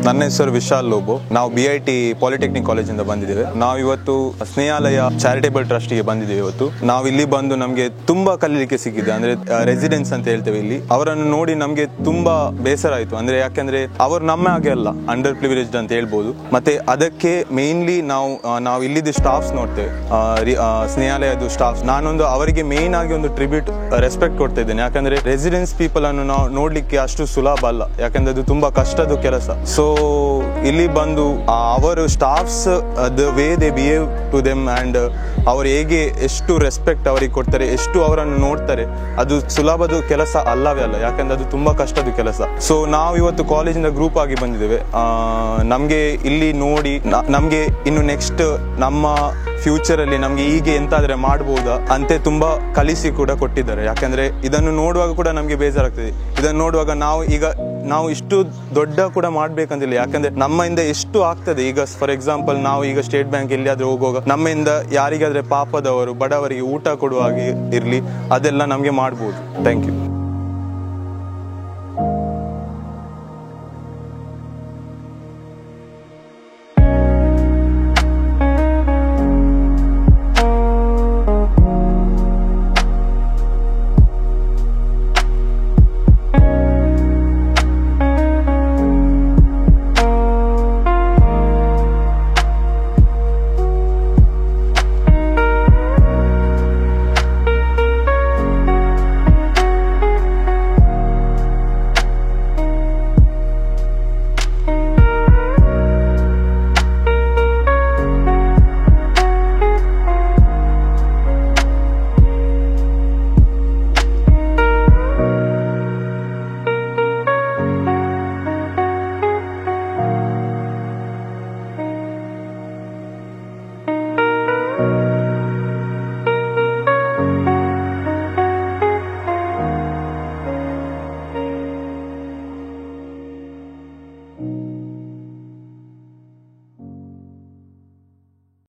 ನನ್ನ ಹೆಸರು ವಿಶಾಲ್ ಲೋಬೋ. ನಾವು BIT ಪಾಲಿಟೆಕ್ನಿಕ್ ಕಾಲೇಜಿಂದ ಬಂದಿದ್ದೇವೆ. ನಾವು ಇವತ್ತು ಸ್ನೇಹಾಲಯ ಚಾರಿಟೇಬಲ್ ಟ್ರಸ್ಟಿಗೆ ಬಂದಿದ್ದೇವೆ. ಇವತ್ತು ನಾವು ಇಲ್ಲಿ ಬಂದು ನಮಗೆ ತುಂಬಾ ಕಲಿಲಿಕ್ಕೆ ಸಿಕ್ಕಿದೆ. ಅಂದ್ರೆ ರೆಸಿಡೆನ್ಸ್ ಅಂತ ಹೇಳ್ತೇವೆ ಇಲ್ಲಿ. ಅವರನ್ನು ನೋಡಿ ನಮಗೆ ತುಂಬಾ ಬೇಸರ ಆಯ್ತು. ಅಂದ್ರೆ ಯಾಕಂದ್ರೆ ಅವರು ನಮ್ಮ ಹಾಗೆ ಅಲ್ಲ, ಅಂಡರ್ ಪ್ರಿವಿಲೇಜ್ಡ್ ಅಂತ ಹೇಳ್ಬೋದು. ಮತ್ತೆ ಅದಕ್ಕೆ ಮೇನ್ಲಿ ನಾವು ಇಲ್ಲಿದ್ದು ಸ್ಟಾಫ್ಸ್ ನೋಡ್ತೇವೆ, ಸ್ನೇಹಾಲಯದ ಸ್ಟಾಫ್ಸ್. ನಾನೊಂದು ಅವರಿಗೆ ಮೇನ್ ಆಗಿ ಒಂದು ಟ್ರಿಬ್ಯೂಟ್ ರೆಸ್ಪೆಕ್ಟ್ ಕೊಡ್ತಾ ಇದ್ದೇನೆ. ಯಾಕಂದ್ರೆ ರೆಸಿಡೆನ್ಸ್ ಪೀಪಲ್ ಅನ್ನು ನಾವು ನೋಡ್ಲಿಕ್ಕೆ ಅಷ್ಟು ಸುಲಭ ಅಲ್ಲ, ಯಾಕಂದ್ರೆ ಅದು ತುಂಬಾ ಕಷ್ಟದ ಕೆಲಸ. ಸೊ ಇಲ್ಲಿ ಬಂದು ಅವರು staffs the way they behave to them and ಅವರು ಹೇಗೆ ಎಷ್ಟು ರೆಸ್ಪೆಕ್ಟ್ ಅವರಿಗೆ ಕೊಡ್ತಾರೆ, ಎಷ್ಟು ಅವರನ್ನು ನೋಡ್ತಾರೆ, ಅದು ಸುಲಭದ ಕೆಲಸ ಅಲ್ಲವೇ ಅಲ್ಲ. ಯಾಕಂದ್ರೆ ಅದು ತುಂಬಾ ಕಷ್ಟದ ಕೆಲಸ. ಸೊ ನಾವು ಇವತ್ತು ಕಾಲೇಜಿಂದ ಗ್ರೂಪ್ ಆಗಿ ಬಂದಿದ್ದೇವೆ. ನಮ್ಗೆ ಇಲ್ಲಿ ನೋಡಿ ನಮ್ಗೆ ಇನ್ನು ನೆಕ್ಸ್ಟ್ ನಮ್ಮ ಫ್ಯೂಚರ್ ಅಲ್ಲಿ ನಮ್ಗೆ ಹೀಗೆ ಎಂತಾದ್ರೆ ಮಾಡಬಹುದಾ ಅಂತ ತುಂಬಾ ಕಲಿಸಿ ಕೂಡ ಕೊಟ್ಟಿದ್ದಾರೆ. ಯಾಕಂದ್ರೆ ಇದನ್ನು ನೋಡುವಾಗ ಕೂಡ ನಮ್ಗೆ ಬೇಜಾರಾಗ್ತದೆ. ಇದನ್ನು ನೋಡುವಾಗ ನಾವು ಇಷ್ಟು ದೊಡ್ಡ ಕೂಡ ಮಾಡ್ಬೇಕಂತಿಲ್ಲ. ಯಾಕಂದ್ರೆ ನಮ್ಮಿಂದ ಎಷ್ಟು ಆಗ್ತದೆ. ಈಗ ಫಾರ್ ಎಕ್ಸಾಂಪಲ್ ನಾವು ಈಗ ಸ್ಟೇಟ್ ಬ್ಯಾಂಕ್ ಎಲ್ಲಿಯಾದ್ರೂ ಹೋಗುವಾಗ ನಮ್ಮಿಂದ ಯಾರಿಗಾದ್ರೆ ಪಾಪದವರು ಬಡವರಿಗೆ ಊಟ ಕೊಡುವ ಹಾಗೆ ಇರ್ಲಿ, ಅದೆಲ್ಲ ನಮ್ಗೆ ಮಾಡ್ಬೋದು. Thank you.